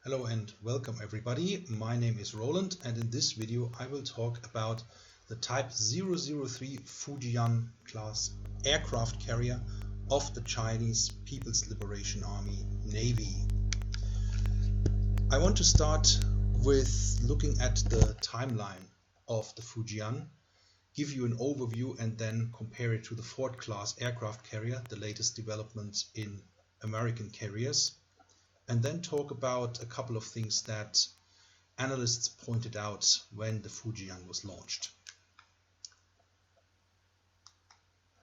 Hello and welcome everybody. My name is Roland and in this video I will talk about the Type 003 Fujian class aircraft carrier of the Chinese People's Liberation Army Navy. I want to start with looking at the timeline of the Fujian, give you an overview and then compare it to the Ford class aircraft carrier, the latest development in American carriers, and then talk about a couple of things that analysts pointed out when the Fujian was launched.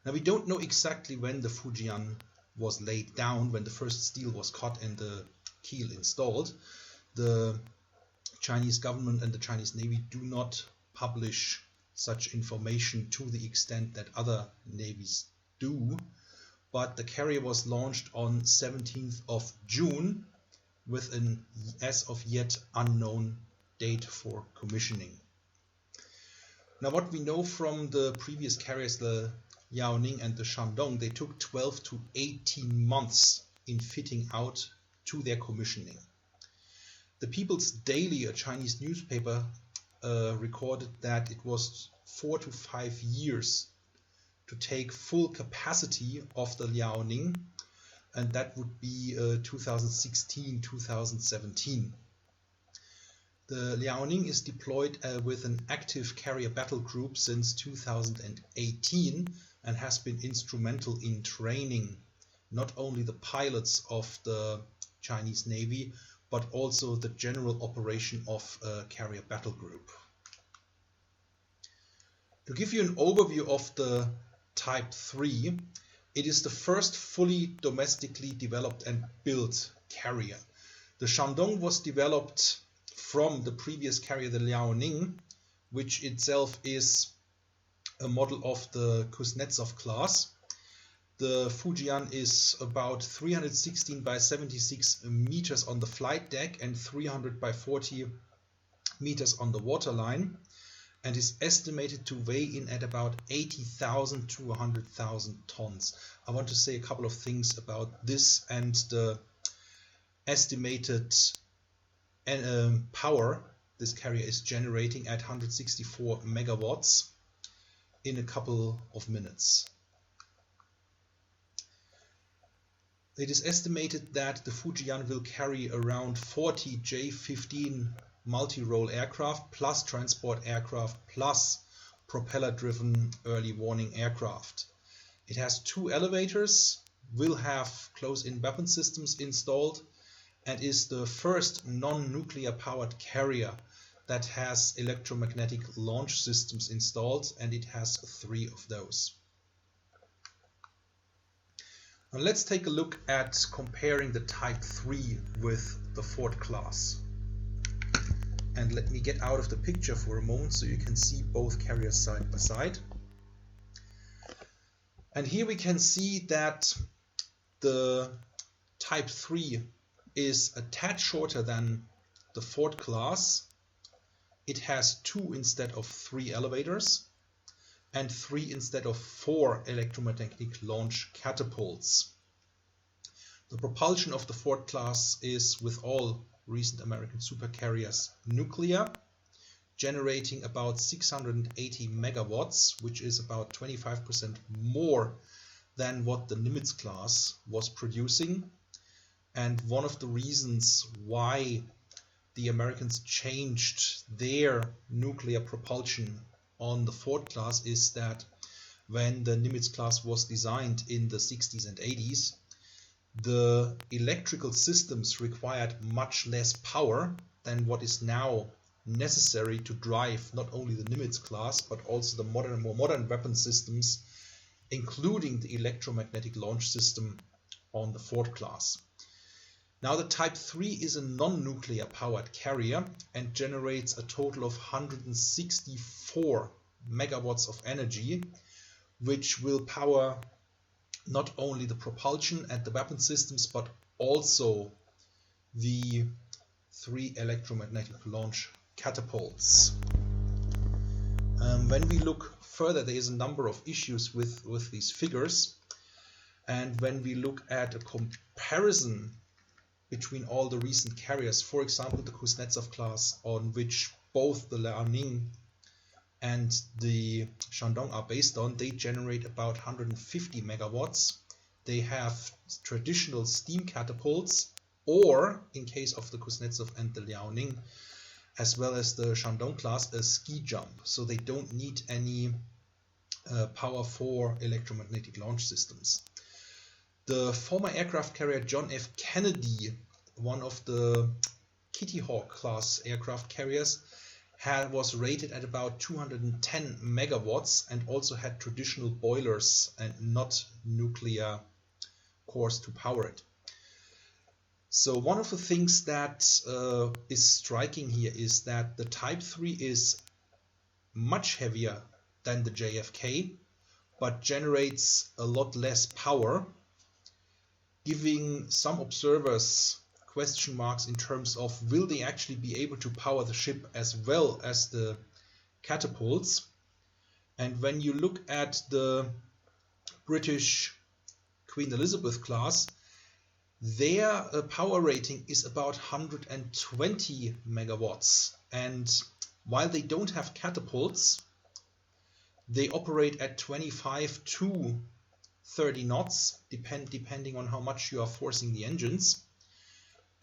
Now, we don't know exactly when the Fujian was laid down, when the first steel was cut and the keel installed. The Chinese government and the Chinese Navy do not publish such information to the extent that other navies do, but the carrier was launched on 17th of June with an as of yet unknown date for commissioning. Now, what we know from the previous carriers, the Liaoning and the Shandong, they took 12 to 18 months in fitting out to their commissioning. The People's Daily, a Chinese newspaper, recorded that it was 4 to 5 years to take full capacity of the Liaoning, and that would be 2016-2017. The Liaoning is deployed with an active carrier battle group since 2018 and has been instrumental in training not only the pilots of the Chinese Navy but also the general operation of a carrier battle group. To give you an overview of the Type 3, it is the first fully domestically developed and built carrier. The Shandong was developed from the previous carrier, the Liaoning, which itself is a model of the Kuznetsov class. The Fujian is about 316 by 76 meters on the flight deck and 300 by 40 meters on the waterline, and is estimated to weigh in at about 80,000 to 100,000 tons. I want to say a couple of things about this and the estimated power this carrier is generating at 164 megawatts in a couple of minutes. It is estimated that the Fujian will carry around 40 J-15 multi-role aircraft plus transport aircraft plus propeller-driven early warning aircraft. It has 2 elevators, will have close-in weapon systems installed, and is the first non-nuclear powered carrier that has electromagnetic launch systems installed, and it has 3 of those. Now let's take a look at comparing the Type 3 with the Ford class. And let me get out of the picture for a moment so you can see both carriers side by side. And here we can see that the Type 3 is a tad shorter than the Ford class. It has 2 instead of 3 elevators and 3 instead of 4 electromagnetic launch catapults. The propulsion of the Ford class is, with all recent American supercarriers, nuclear, generating about 680 megawatts, which is about 25% more than what the Nimitz class was producing. And one of the reasons why the Americans changed their nuclear propulsion on the Ford class is that when the Nimitz class was designed in the 60s and 80s, the electrical systems required much less power than what is now necessary to drive not only the Nimitz class but also the more modern weapon systems, including the electromagnetic launch system on the Ford class. Now, the Type 3 is a non-nuclear powered carrier and generates a total of 164 megawatts of energy, which will power not only the propulsion and the weapon systems but also the 3 electromagnetic launch catapults. When we look further, there is a number of issues with these figures, and when we look at a comparison between all the recent carriers. For example, the Kuznetsov class, on which both the Liaoning and the Shandong are based on, they generate about 150 megawatts. They have traditional steam catapults, or in case of the Kuznetsov and the Liaoning, as well as the Shandong class, a ski jump. So they don't need any power for electromagnetic launch systems. The former aircraft carrier John F. Kennedy, one of the Kitty Hawk class aircraft carriers, was rated at about 210 megawatts and also had traditional boilers and not nuclear cores to power it. So one of the things that is striking here is that the Type 3 is much heavier than the JFK, but generates a lot less power, giving some observers question marks in terms of will they actually be able to power the ship as well as the catapults. And when you look at the British Queen Elizabeth class, their power rating is about 120 megawatts, and while they don't have catapults, they operate at 25 to 30 knots, depending on how much you are forcing the engines.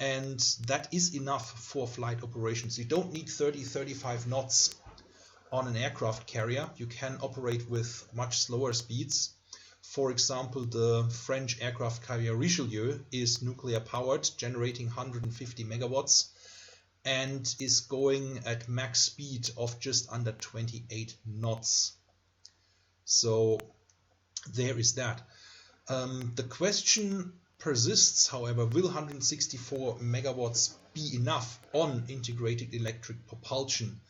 And that is enough for flight operations. You don't need 30-35 knots on an aircraft carrier. You can operate with much slower speeds. For example, the French aircraft carrier Richelieu is nuclear powered, generating 150 megawatts, and is going at max speed of just under 28 knots. So there is that. The question persists, however, will 164 megawatts be enough on integrated electric propulsion?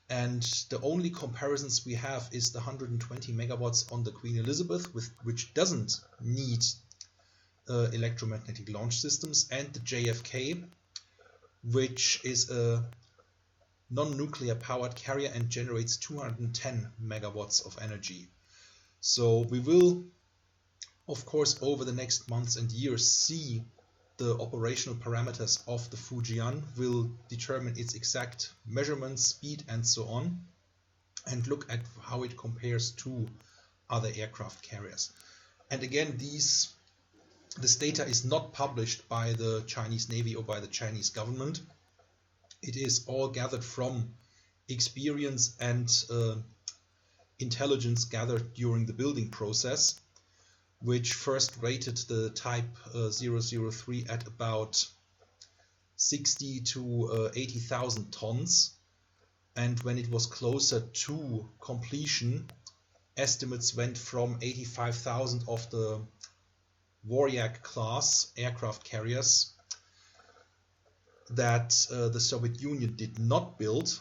And the only comparisons we have is the 120 megawatts on the Queen Elizabeth, which doesn't need electromagnetic launch systems, and the JFK, which is a non-nuclear powered carrier and generates 210 megawatts of energy. So we will, of course, over the next months and years, see the operational parameters of the Fujian, will determine its exact measurements, speed, and so on, and look at how it compares to other aircraft carriers. And again, this data is not published by the Chinese Navy or by the Chinese government. It is all gathered from experience and intelligence gathered during the building process, which first rated the Type 003 at about 60 to 80,000 tons. And when it was closer to completion, estimates went from 85,000 of the Waryak class aircraft carriers that the Soviet Union did not build,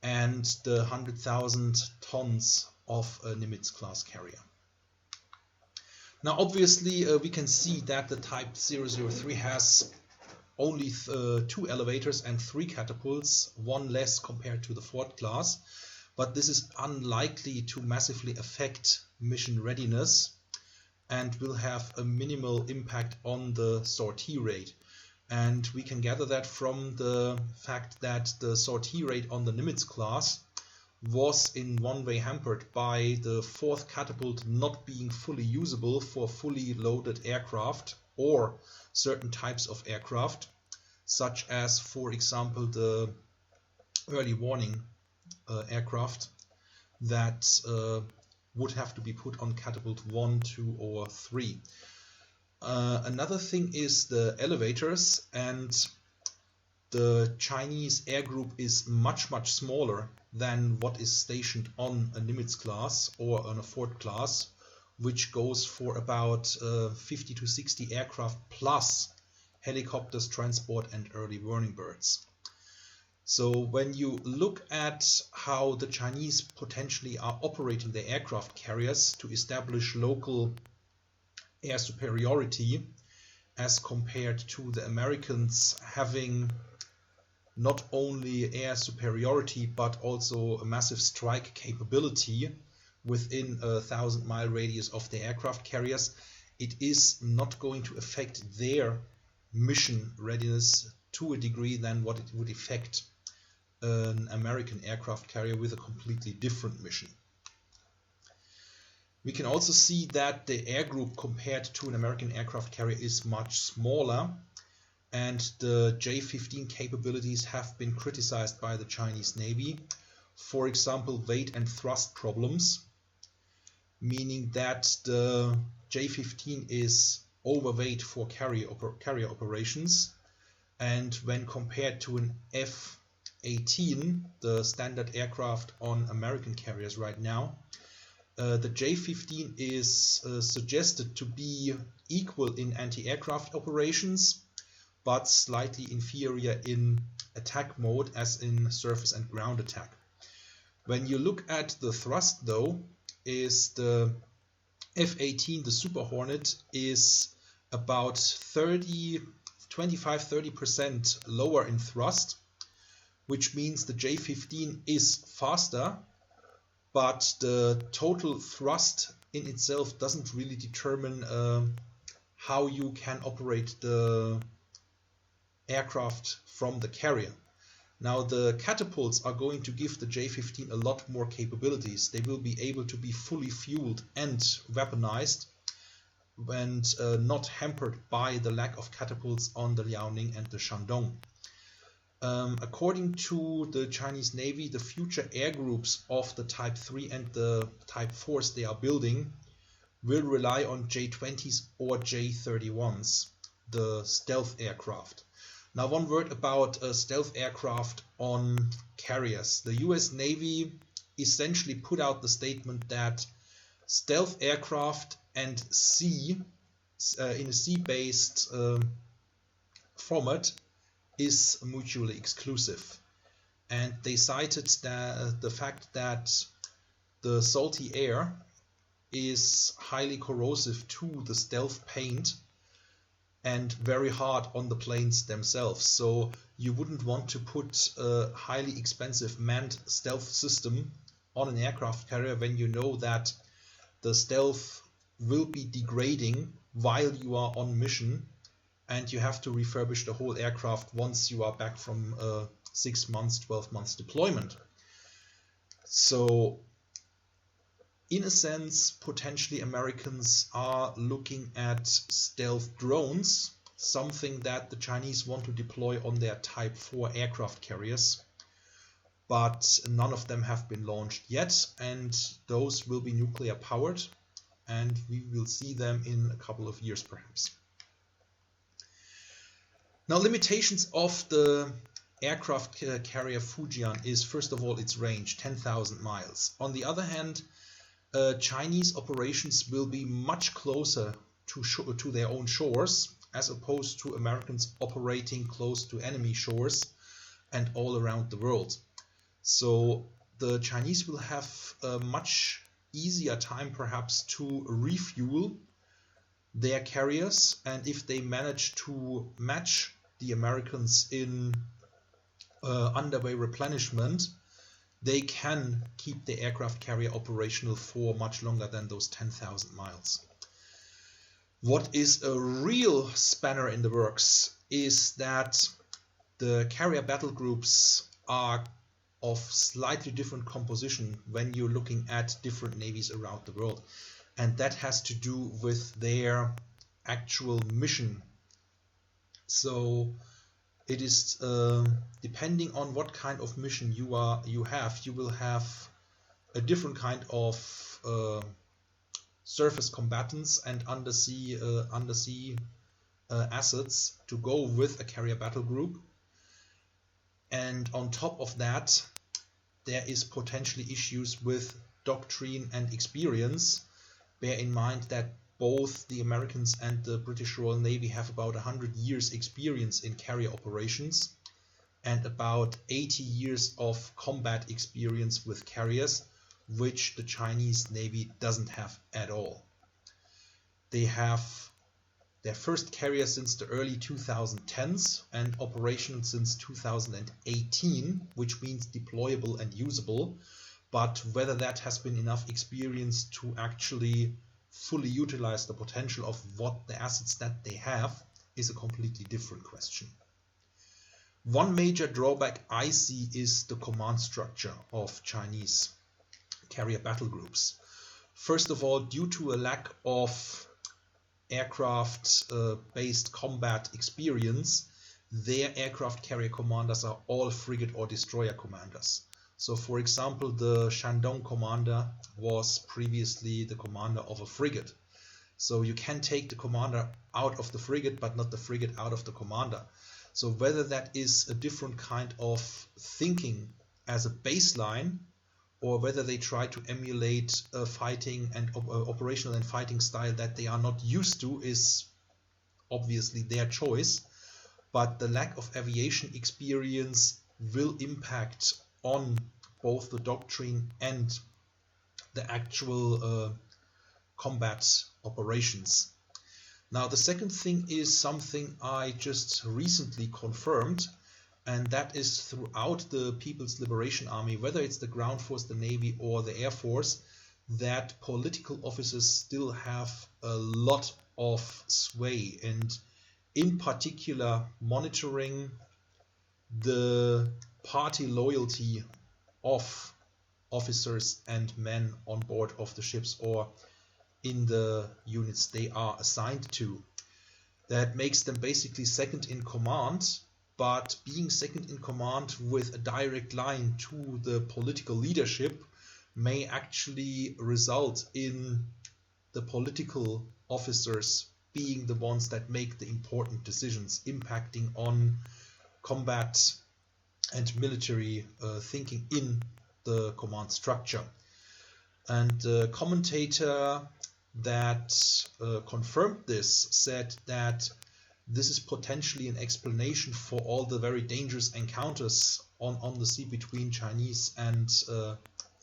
and the 100,000 tons of a Nimitz class carrier. Now obviously we can see that the Type 003 has only 2 elevators and 3 catapults, one less compared to the Ford class, but this is unlikely to massively affect mission readiness and will have a minimal impact on the sortie rate. And we can gather that from the fact that the sortie rate on the Nimitz class was in one way hampered by the 4th catapult not being fully usable for fully loaded aircraft or certain types of aircraft, such as, for example, the early warning aircraft that would have to be put on catapult 1, 2, or 3. Another thing is the elevators, and the Chinese air group is much smaller than what is stationed on a Nimitz class or on a Ford class, which goes for about 50 to 60 aircraft plus helicopters, transport, and early warning birds. So when you look at how the Chinese potentially are operating their aircraft carriers to establish local air superiority as compared to the Americans having not only air superiority but also a massive strike capability within a 1,000-mile radius of the aircraft carriers, it is not going to affect their mission readiness to a degree than what it would affect an American aircraft carrier with a completely different mission. We can also see that the air group compared to an American aircraft carrier is much smaller, and the J-15 capabilities have been criticized by the Chinese Navy. For example, weight and thrust problems, meaning that the J-15 is overweight for carrier operations, and when compared to an F-18, the standard aircraft on American carriers right now, the J-15 is suggested to be equal in anti-aircraft operations, but slightly inferior in attack mode, as in surface and ground attack. When you look at the thrust, though, is the F-18, the Super Hornet, is about 25-30% lower in thrust, which means the J-15 is faster, but the total thrust in itself doesn't really determine how you can operate the aircraft from the carrier. Now, the catapults are going to give the J-15 a lot more capabilities. They will be able to be fully fueled and weaponized, and not hampered by the lack of catapults on the Liaoning and the Shandong. According to the Chinese Navy, the future air groups of the Type 3 and the Type 4s they are building will rely on J-20s or J-31s, the stealth aircraft. Now, one word about stealth aircraft on carriers. The US Navy essentially put out the statement that stealth aircraft and in a sea-based format is mutually exclusive. And they cited the fact that the salty air is highly corrosive to the stealth paint and very hard on the planes themselves. So you wouldn't want to put a highly expensive manned stealth system on an aircraft carrier when you know that the stealth will be degrading while you are on mission, and you have to refurbish the whole aircraft once you are back from 6 months, 12 months deployment. So in a sense, potentially Americans are looking at stealth drones, something that the Chinese want to deploy on their Type 4 aircraft carriers, but none of them have been launched yet, and those will be nuclear powered, and we will see them in a couple of years perhaps. Now, limitations of the aircraft carrier Fujian is, first of all, its range, 10,000 miles. On the other hand, Chinese operations will be much closer to their own shores, as opposed to Americans operating close to enemy shores and all around the world. So the Chinese will have a much easier time perhaps to refuel their carriers, and if they manage to match the Americans in underway replenishment, they can keep the aircraft carrier operational for much longer than those 10,000 miles. What is a real spanner in the works is that the carrier battle groups are of slightly different composition when you're looking at different navies around the world. And that has to do with their actual mission. So it is depending on what kind of mission you will have a different kind of surface combatants and undersea assets to go with a carrier battle group. And on top of that, there is potentially issues with doctrine and experience. Bear in mind that both the Americans and the British Royal Navy have about 100 years experience in carrier operations and about 80 years of combat experience with carriers, which the Chinese Navy doesn't have at all. They have their first carrier since the early 2010s and operational since 2018, which means deployable and usable. But whether that has been enough experience to actually fully utilize the potential of what the assets that they have is a completely different question. One major drawback I see is the command structure of Chinese carrier battle groups. First of all, due to a lack of aircraft-based combat experience, their aircraft carrier commanders are all frigate or destroyer commanders. So, for example, the Shandong commander was previously the commander of a frigate. So you can take the commander out of the frigate, but not the frigate out of the commander. So whether that is a different kind of thinking as a baseline, or whether they try to emulate a fighting and operational and fighting style that they are not used to, is obviously their choice. But the lack of aviation experience will impact on both the doctrine and the actual combat operations. Now, the second thing is something I just recently confirmed, and that is throughout the People's Liberation Army, whether it's the ground force, the Navy, or the Air Force, that political officers still have a lot of sway, and in particular monitoring the party loyalty of officers and men on board of the ships or in the units they are assigned to. That makes them basically second in command, but being second in command with a direct line to the political leadership may actually result in the political officers being the ones that make the important decisions impacting on combat and military thinking in the command structure. And the commentator that confirmed this said that this is potentially an explanation for all the very dangerous encounters on the sea between Chinese and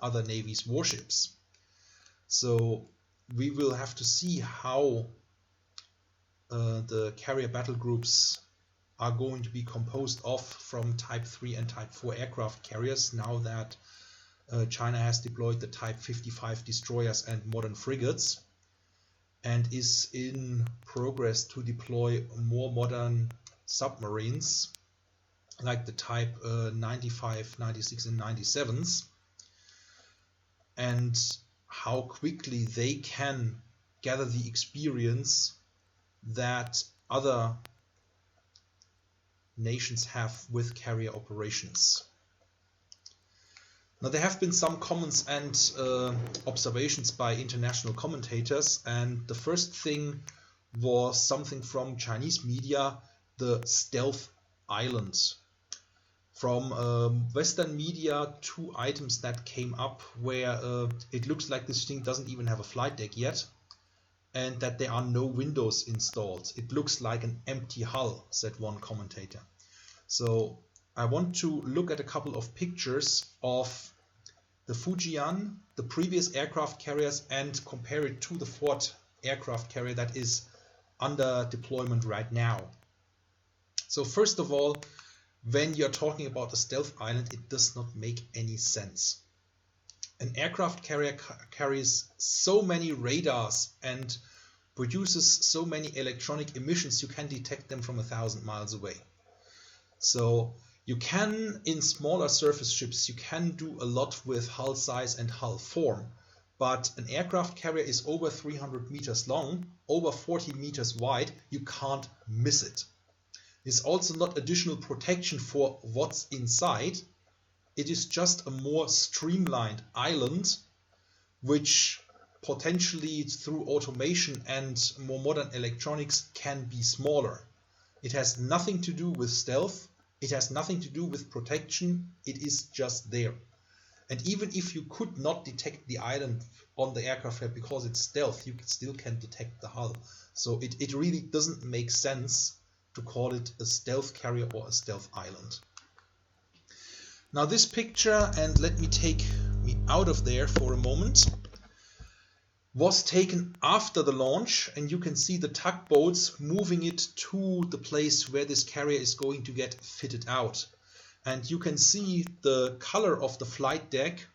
other navies' warships. So we will have to see how the carrier battle groups are going to be composed of from Type 3 and Type 4 aircraft carriers now that China has deployed the Type 55 destroyers and modern frigates, and is in progress to deploy more modern submarines like the Type 95, 96 and 97s, and how quickly they can gather the experience that other nations have with carrier operations. Now, there have been some comments and observations by international commentators, and the first thing was something from Chinese media, the stealth island. From Western media, two items that came up where it looks like this thing doesn't even have a flight deck yet, and that there are no windows installed. It looks like an empty hull, said one commentator. So I want to look at a couple of pictures of the Fujian, the previous aircraft carriers, and compare it to the Ford aircraft carrier that is under deployment right now. So first of all, when you're talking about a stealth island, it does not make any sense. An aircraft carrier carries so many radars and produces so many electronic emissions, you can detect them from 1,000 miles away. So you can, in smaller surface ships, you can do a lot with hull size and hull form, but an aircraft carrier is over 300 meters long, over 40 meters wide, you can't miss it. It's also not additional protection for what's inside, it is just a more streamlined island, which potentially through automation and more modern electronics can be smaller. It has nothing to do with stealth. It has nothing to do with protection, it is just there. And even if you could not detect the island on the aircraft carrier because it's stealth, you still can detect the hull. So it really doesn't make sense to call it a stealth carrier or a stealth island. Now this picture, and let me take me out of there for a moment, was taken after the launch, and you can see the tugboats moving it to the place where this carrier is going to get fitted out. And you can see the color of the flight deck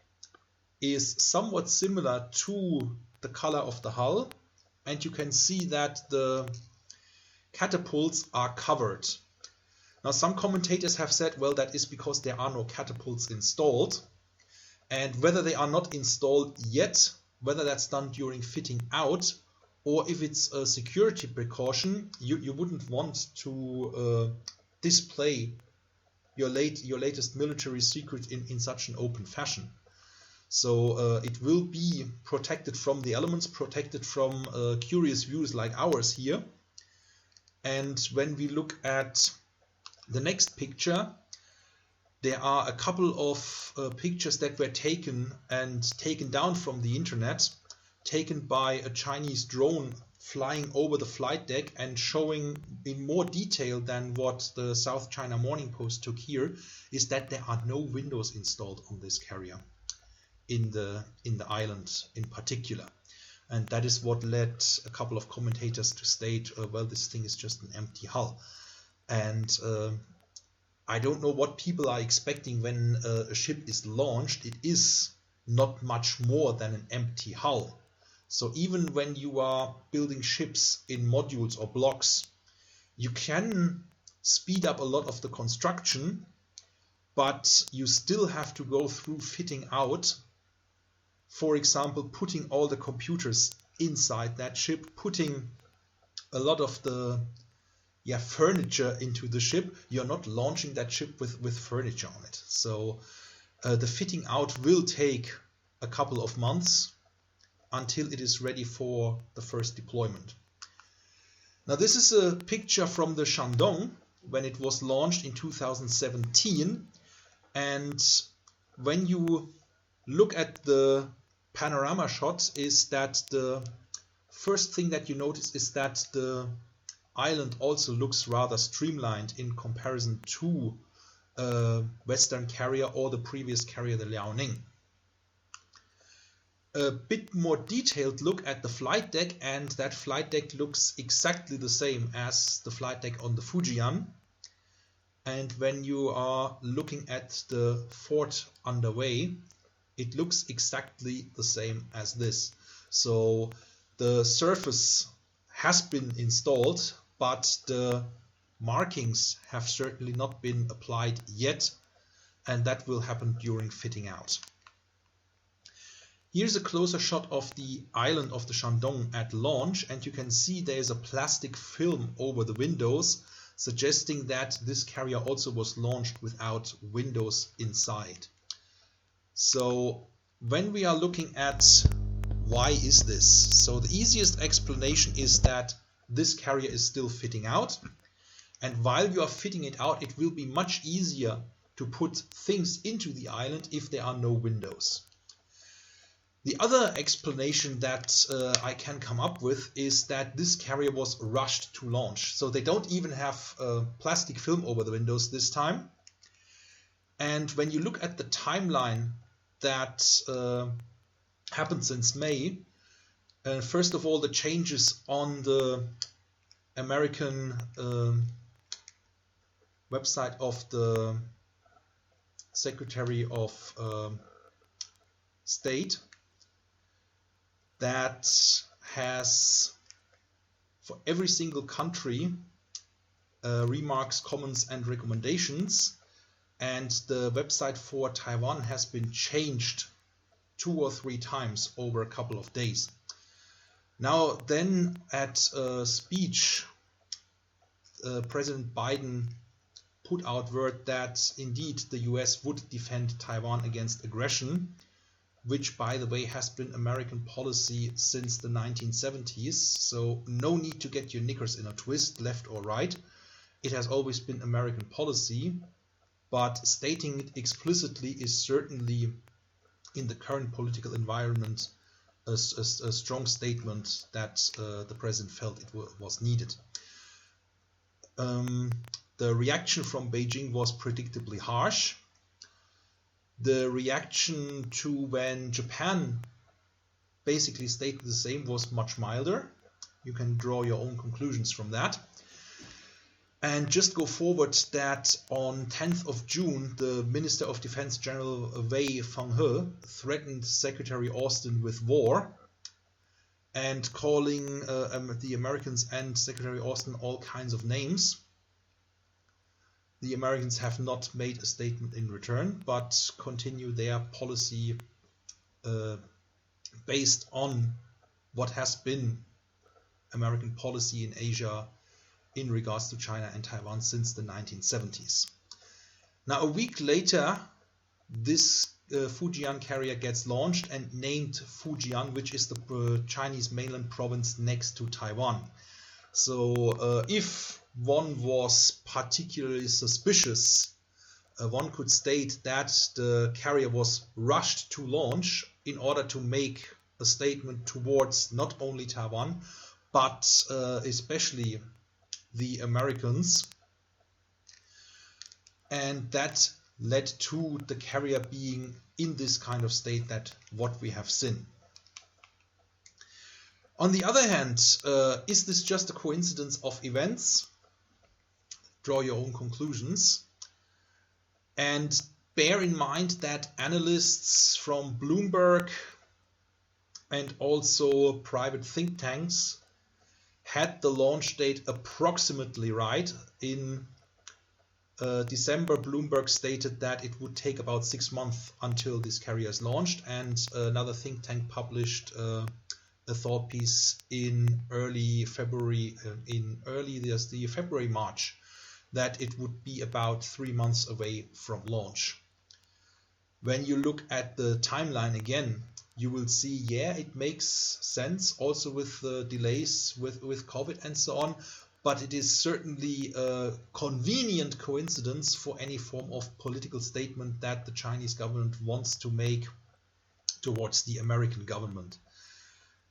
is somewhat similar to the color of the hull, and you can see that the catapults are covered. Now some commentators have said, well, that is because there are no catapults installed, and whether they are not installed yet, whether that's done during fitting out, or if it's a security precaution, you wouldn't want to display your latest military secret in such an open fashion. So it will be protected from the elements, protected from curious views like ours here. And when we look at the next picture, there are a couple of pictures that were taken down from the internet, taken by a Chinese drone flying over the flight deck and showing in more detail than what the South China Morning Post took here, is that there are no windows installed on this carrier in the island in particular. And that is what led a couple of commentators to state, well, this thing is just an empty hull. And I don't know what people are expecting when a ship is launched. It is not much more than an empty hull. So even when you are building ships in modules or blocks, you can speed up a lot of the construction, but you still have to go through fitting out. For example, putting all the computers inside that ship, putting a lot of the furniture into the ship. You're not launching that ship with furniture on it. So the fitting out will take a couple of months until it is ready for the first deployment. Now this is a picture from the Shandong when it was launched in 2017, and when you look at the panorama shots, is that the first thing that you notice is that the island also looks rather streamlined in comparison to Western carrier or the previous carrier, the Liaoning. A bit more detailed look at the flight deck, and that flight deck looks exactly the same as the flight deck on the Fujian. And when you are looking at the fort underway, it looks exactly the same as this. So the surface has been installed, but the markings have certainly not been applied yet, and that will happen during fitting out. Here's a closer shot of the island of the Shandong at launch, and you can see there's a plastic film over the windows, suggesting that this carrier also was launched without windows inside. So when we are looking at why is this? So the easiest explanation is that this carrier is still fitting out, and while you are fitting it out, it will be much easier to put things into the island if there are no windows. The other explanation that I can come up with is that this carrier was rushed to launch. So they don't even have plastic film over the windows this time. And when you look at the timeline that happened since May, first of all, the changes on the American website of the Secretary of State, that has for every single country remarks, comments and recommendations, and the website for Taiwan has been changed 2 or 3 times over a couple of days. Now then, at a speech, President Biden put out word that indeed the US would defend Taiwan against aggression, which, by the way, has been American policy since the 1970s. So no need to get your knickers in a twist, left or right. It has always been American policy, but stating it explicitly is certainly, in the current political environment, a strong statement that the president felt it was needed. The reaction from Beijing was predictably harsh. The reaction to when Japan basically stated the same was much milder. You can draw your own conclusions from that. And just go forward that on 10th of June, the Minister of Defense General Wei Fenghe threatened Secretary Austin with war. and calling the Americans and Secretary Austin all kinds of names. The Americans have not made a statement in return, but continue their policy based on what has been American policy in Asia in regards to China and Taiwan since the 1970s. Now, a week later, this Fujian carrier gets launched and named Fujian, which is the Chinese mainland province next to Taiwan. So if one was particularly suspicious, one could state that the carrier was rushed to launch in order to make a statement towards not only Taiwan, but especially the Americans. And that led to the carrier being in this kind of state that what we have seen. On the other hand, is this just a coincidence of events? Draw your own conclusions. And bear in mind that analysts from Bloomberg and also private think tanks had the launch date approximately right. In December, Bloomberg stated that it would take about 6 months until this carrier is launched, and another think tank published a thought piece in early February, March, that it would be about 3 months away from launch. When you look at the timeline again, you will see, yeah, it makes sense also with the delays with COVID and so on, but it is certainly a convenient coincidence for any form of political statement that the Chinese government wants to make towards the American government.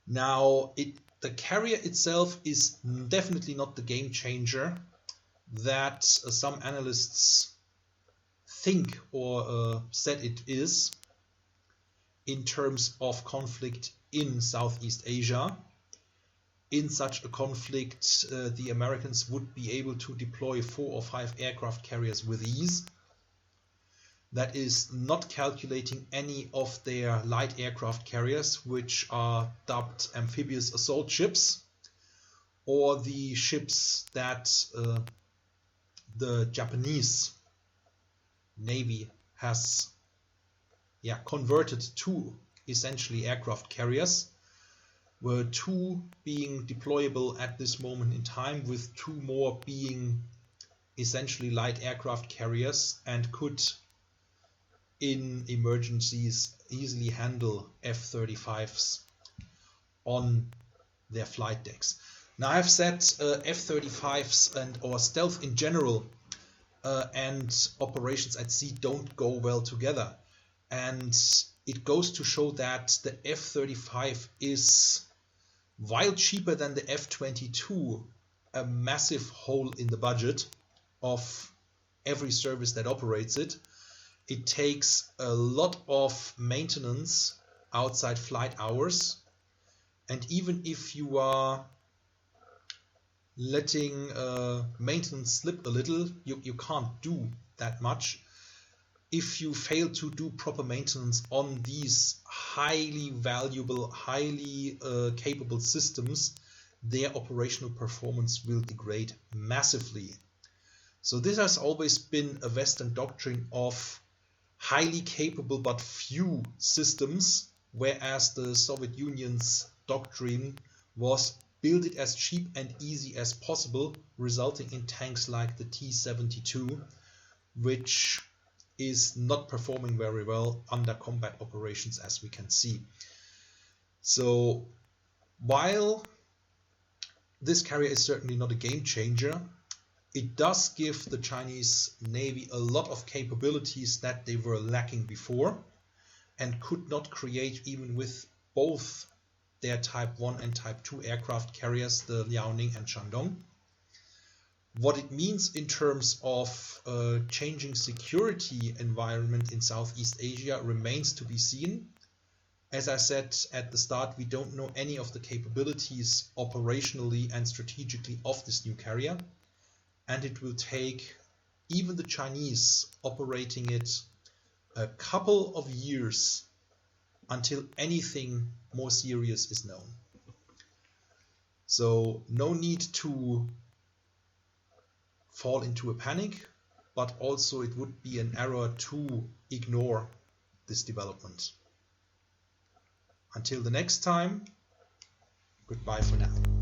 Now, the carrier itself is definitely not the game changer that some analysts think or said it is in terms of conflict in Southeast Asia. In such a conflict, the Americans would be able to deploy 4 or 5 aircraft carriers with ease. That is not calculating any of their light aircraft carriers, which are dubbed amphibious assault ships, or the ships that the Japanese Navy has converted to essentially aircraft carriers, were 2 being deployable at this moment in time, with 2 more being essentially light aircraft carriers and could in emergencies easily handle F-35s on their flight decks. Now, I've said F-35s and or stealth in general and operations at sea don't go well together, and it goes to show that the F-35 is, while cheaper than the F-22, a massive hole in the budget of every service that operates it. It takes a lot of maintenance outside flight hours, and even if you are letting maintenance slip a little, you can't do that much. If you fail to do proper maintenance on these highly valuable, highly capable systems, their operational performance will degrade massively. So this has always been a Western doctrine of highly capable but few systems, whereas the Soviet Union's doctrine was build it as cheap and easy as possible, resulting in tanks like the T-72, which is not performing very well under combat operations, as we can see. So while this carrier is certainly not a game changer, it does give the Chinese Navy a lot of capabilities that they were lacking before and could not create even with both their Type 1 and Type 2 aircraft carriers, the Liaoning and Shandong. What it means in terms of changing security environment in Southeast Asia remains to be seen. As I said at the start, we don't know any of the capabilities operationally and strategically of this new carrier, and it will take even the Chinese operating it a couple of years until anything more serious is known. So no need to fall into a panic, but also it would be an error to ignore this development. Until the next time, goodbye for now.